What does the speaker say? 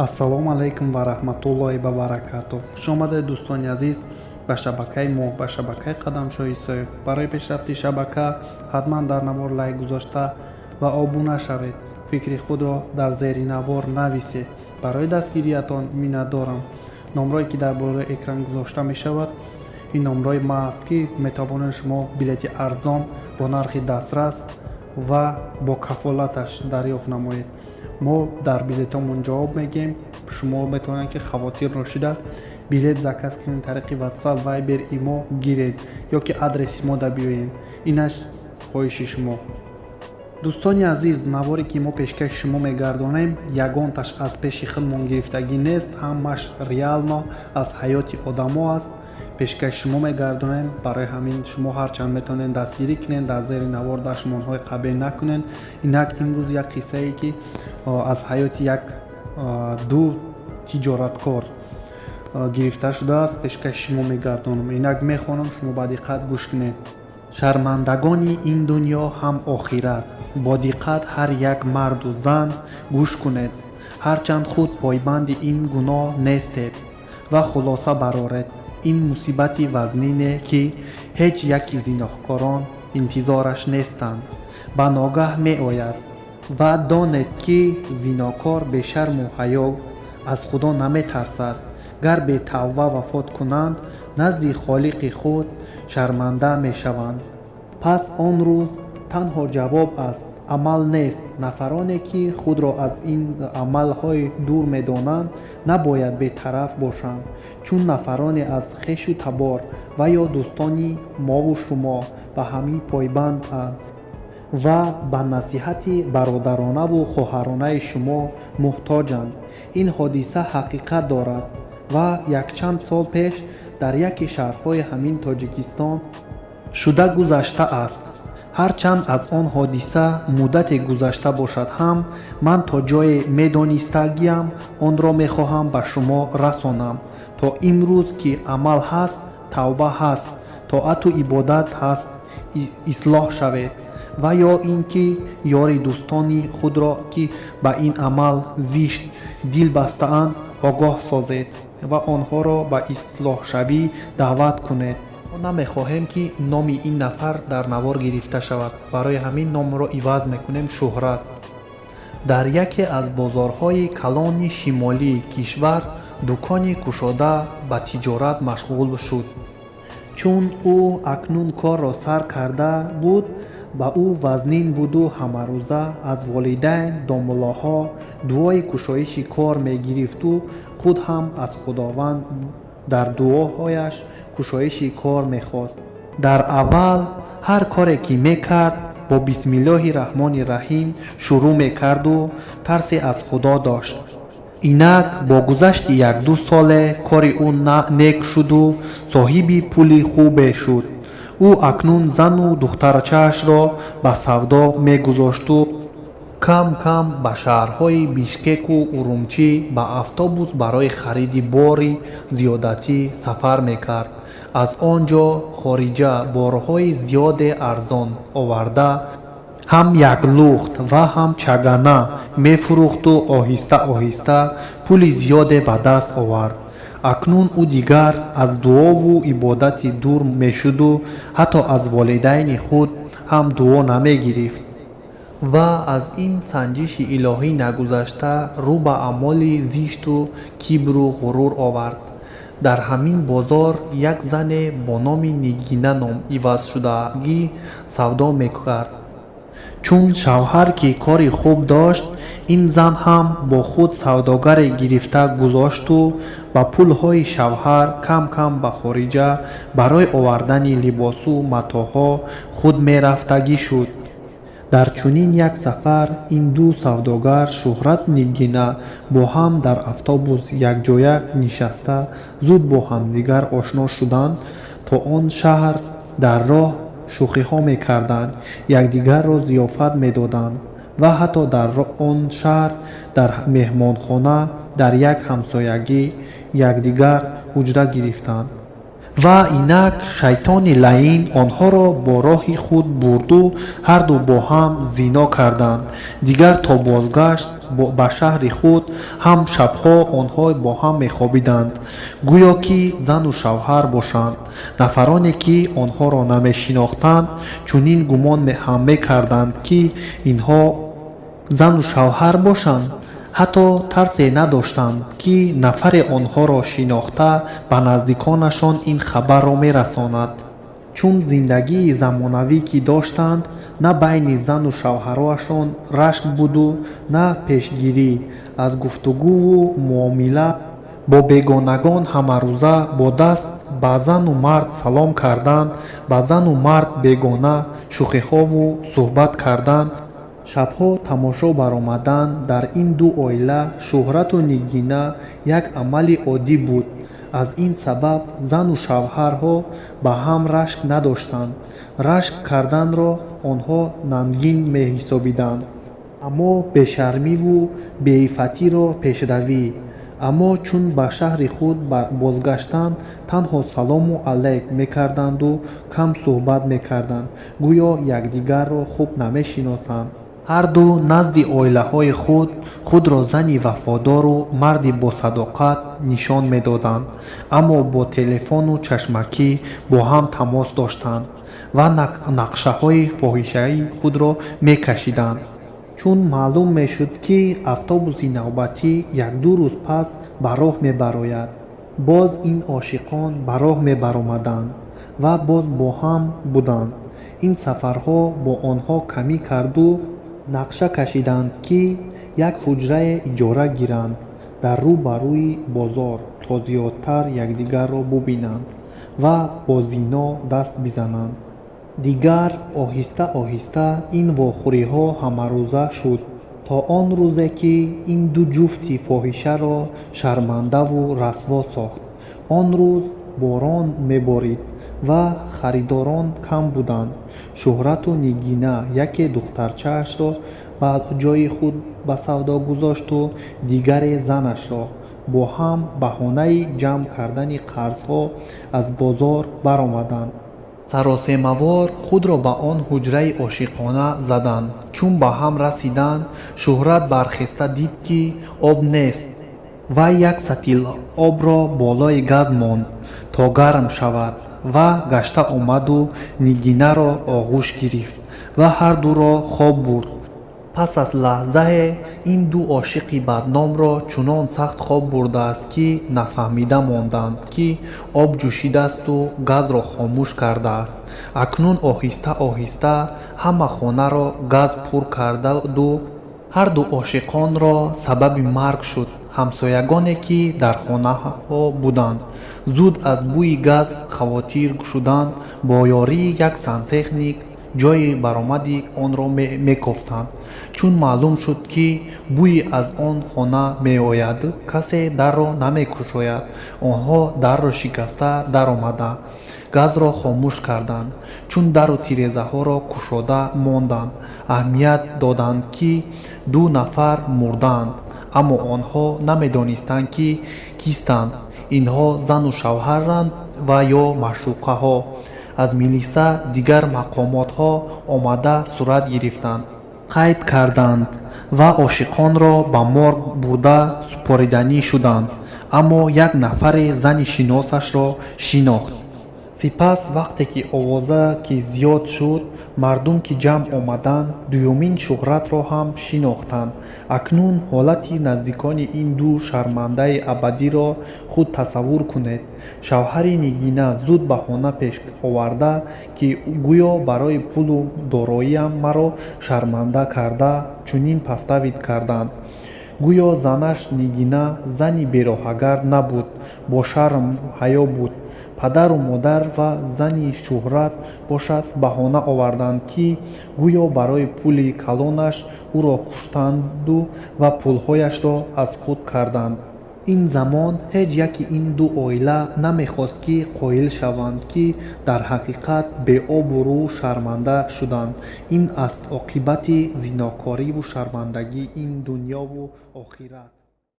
ассалому алайкум ва раҳматуллоҳи ва баракатуҳ. Хуш омадед дустони азиз ба шабакаи мо, ба шабакаи қадамшоҳи соҳиф. Барои пешрафти шабака ҳатман дар навор лайк гузошта ва обуна шавед. фикри худро дар зери навор нависед. барои дастгириятон миннатдорам. номрое ки дар болои экран гузошта мешавад, ин номрое маст ки метавонед шумо билети арзон бо нархи дастрас ва бо кафолаташ дарёфт намоед. мо дар билетамон ҷавоб мегем. шумо метавонед ки хавотир ношида билет заказ кунед тариқи ватсап, вайбер, имо гиред ё ки адреси мо да биёед. инаш хоҳиши шумо. дустони азиз, наворе ки мо пешкаши шумо мегардонем ягонташ аз пеши худмон гирифтагӣ нест, ҳамаш реално аз ҳаёти одамо аст. пешкаши шумо мегардонем. барои ҳамин шумо ҳарчанд метавонед дастгирӣ кунед, дар зери навор дашмонҳои қабеҳ накунед. инак имрӯз як қиссае ки аз ҳаёти як ду тиҷораткор гирифта шудааст, пешкаши шумо мегардонам. инак мехонам шумо ба диққат гӯш кунед. шармандагони ин дунё ҳам охират. бо диққат ҳар як марду зан гӯш кунед. ҳарчанд худ пойбанди ин гуноҳ нестед ва хулоса бароред. ин мусибати вазнине ки ҳеҷ яки зиноҳкорон интизораш нестанд. ба ногаҳ меояд. ва донед ки зинокор бешарму ҳаё аз худо наметарсад. гар бетавба вафот кунанд, назди холиқи худ шарманда мешаванд. пас он рӯз танҳо ҷавоб аст, амал нест. нафароне ки худро аз ин амалҳои дур медонанд, набояд бетараф бошанд, чун нафароне аз хешу табор ва ё дустони мову шумо ба ҳамин пойбанданд ва ба насиҳати бародаронаву хоҳаронаи шумо муҳтоҷанд. ин ҳодиса ҳақиқат дорад ва якчанд сол пеш дар яке шаҳрҳои ҳамин Тоҷикистон шуда гузашта аст. ҳарчанд аз он ҳодиса муддате гузашта бошад ҳам, ман то ҷое медонистагиам онро мехоҳам ба шумо расонам. то имрӯз ки амал ҳаст, тавба ҳаст, тоату ибодат ҳаст, ислоҳ шавед. ва ё ин ки ёри дустони худро ки ба ин амал зишт дил бастаанд огоҳ созед ва онҳоро ба ислоҳшавӣ даъват кунед. мо намехоҳем ки номи ин нафар дар навор гирифта шавад. барои ҳамин номро иваз мекунем шухрат. дар яке аз бозорҳои калони шимолии кишвар дукони кушода ба тиҷорат машғул шуд. чун ӯ акнун корро сар карда буд, ба ӯ вазнин буду ҳамарӯза аз волидайн домулоҳо дуои кушоиши кор мегирифту худ ҳам аз худованд дар дуоҳояш кушоиши кор мехост. дар аввал ҳар коре ки мекард бо бисмиллоҳи раҳмони раҳим шурӯъ мекарду тарсе аз худо дошт. инак бо гузашти як-ду соле кори ӯ нек шуду соҳиби пули хубе шуд. ӯ акнун зану духтарчаашро ба савдо мегузошту кам кам ба шаҳрҳои бишкеку урумчӣ ба автобус барои хариди бори зиёдатӣ сафар мекард. аз он ҷо хориҷа борҳои зиёде арзон оварда ҳам як лухт ва ҳам чагана мефурӯхту оҳиста оҳиста пули зиёде ба даст овард. акнун ӯ дигар аз дуову ибодати дур мешуду ҳатто аз волидайни худ ҳам дуо намегирифт ва аз ин санҷиши илоҳӣ нагузашта рӯ ба аъмоли зишту кибру ғурур овард. дар ҳамин бозор як зане бо номи нигина ном ивазшудагӣ савдо мекард. чун шавҳар ки кори хуб дошт, ин зан ҳам бо худ савдогаре гирифта гузошту ба пулҳои шавҳар кам кам ба хориҷа барои овардани либосу матоъҳо худ мерафтагӣ шуд. дар чунин як сафар ин ду савдогар шухрат нигина бо ҳам дар автобус якҷоя нишаста зуд бо ҳамдигар ошно шуданд. то он шаҳр дар роҳ шӯхиҳо мекарданд, якдигарро зиёфат медоданд ва ҳатто дар он шаҳр дар меҳмонхона дар як ҳамсоягӣ якдигар ҳуҷра гирифтанд ва инак шайтони лаин онҳоро бо роҳи худ бурду ҳарду бо ҳам зино карданд. Дигар то бозгашт ба шаҳри худ ҳам шабҳо онҳо бо ҳам мехобиданд, гӯё ки зану шавҳар бошанд. Нафароне ки онҳоро намешинохтанд чунин гумон ҳам мекарданд ки инҳо зану шавҳар бошанд. ҳатто тарсе надоштанд ки нафаре онҳоро шинохта ба наздиконашон ин хабарро мерасонад. чун зиндагии замонавӣ ки доштанд, на байни зану шавҳароашон рашк буду, на пешгирӣ аз гуфтугӯву муомила бо бегонагон ҳамарӯза бо даст ба зану мард салом кардан, ба зану мард бегона шӯхиҳову суҳбат кардан, шабҳо тамошо баромадан. Дар ин ду оила шухрату нигина як амали оддӣ буд. аз ин сабаб зану шавҳарҳо ба ҳам рашк надоштанд. рашк карданро онҳо нангин меҳисобиданд, аммо бешармиву беиффатиро пешравӣ. аммо чун ба шаҳри худ бозгаштанд, танҳо салому лайк мекарданду кам суҳбат мекарданд, гӯё якдигарро хуб намешиносанд. ҳарду назди оилаҳои худро зани вафодору марди босадоқат нишон медоданд, аммо бо телефону чашмакӣ бо ҳам тамос доштанд ва нақшаҳои фоҳишаи худро мекашиданд. чун маълум мешуд ки автобуси навбатӣ як-ду рӯз пас ба роҳ мебарояд, боз ин ошиқон ба роҳ мебаромаданд ва боз бо ҳам буданд. ин сафарҳо бо онҳо камӣ карду нақша кашиданд ки як ҳуҷрае иҷора гиранд дар рӯ ба рӯи бозор, то зиёдтар якдигарро бубинанд ва бо зино даст бизананд. дигар оҳиста оҳиста ин вохӯриҳо ҳамарӯза шуд, то он рӯзе ки ин ду ҷуфти фоҳишаро шармандаву расво сохт. он рӯз борон меборид ва харидорон кам буданд. шухрату нигина яке духтарчаашро ба ҷои худ ба савдо гузошту дигаре занашро бо ҳам баҳонаи ҷамъ кардани қарзҳо аз бозор баромаданд. саросемавор худро ба он ҳуҷраи ошиқона заданд. чун ба ҳам расиданд, шухрат бархеста дид ки об нест. вай як сатил обро болои газ монд то гарм шавад ва гашта омаду нигинаро оғӯш гирифт ва ҳардуро хоб бурд. пас аз лаҳзае ин ду ошиқи бадномро чунон сахт хоб бурдааст ки нафаҳмида монданд ки об ҷӯшидасту газро хомӯш кардааст. акнун оҳиста оҳиста ҳама хонаро газ пур кардаду ҳарду ошиқонро сабаби марг шуд. ҳамсоягоне ки дар хонаҳо буданд зуд аз бӯи газ хавотир шуданд. бо ёрии як сантехник ҷои баромади онро мекофтанд. чун маълум шуд ки бӯи аз он хона меояд, касе дарро намекушояд. онҳо дарро шикаста даромада газро хомӯш карданд. чун дару тирезаҳоро кушода монданд, аҳамият доданд ки ду нафар мурданд, аммо онҳо намедонистанд ки кистанд. инҳо зану шавҳаранд ва ё маъшуқаҳо. аз милиса дигар мақомотҳо омада сурат гирифтанд, қайд карданд ва ошиқонро ба морг бурда супориданӣ шуданд. аммо як нафаре зани шиносашро шинохт. сипас вақте ки овоза ки зиёд шуд, мардум ки ҷамъ омаданд, дуюмин шухратро ҳам шинохтанд. акнун ҳолати наздикони ин ду шармандаи абадиро худ тасаввур кунед. шавҳари нигина зуд баҳона пеш оварда ки гӯё барои пулу дороиам маро шарманда карда чунин паставид карданд. гӯё занаш нигина зани бероҳагард набуд, бо шарм ҳаё буд. падару модар ва зани шухрат бошад баҳона оварданд ки гӯё барои пули калонаш ӯро куштанду ва пулҳояшро аз худ карданд. ин замон ҳеҷ яки ин ду оила намехост ки қоил шаванд ки дар ҳақиқат беобрӯ шарманда шуданд. ин аст оқибати зинокориву шармандагии ин дунёву охират.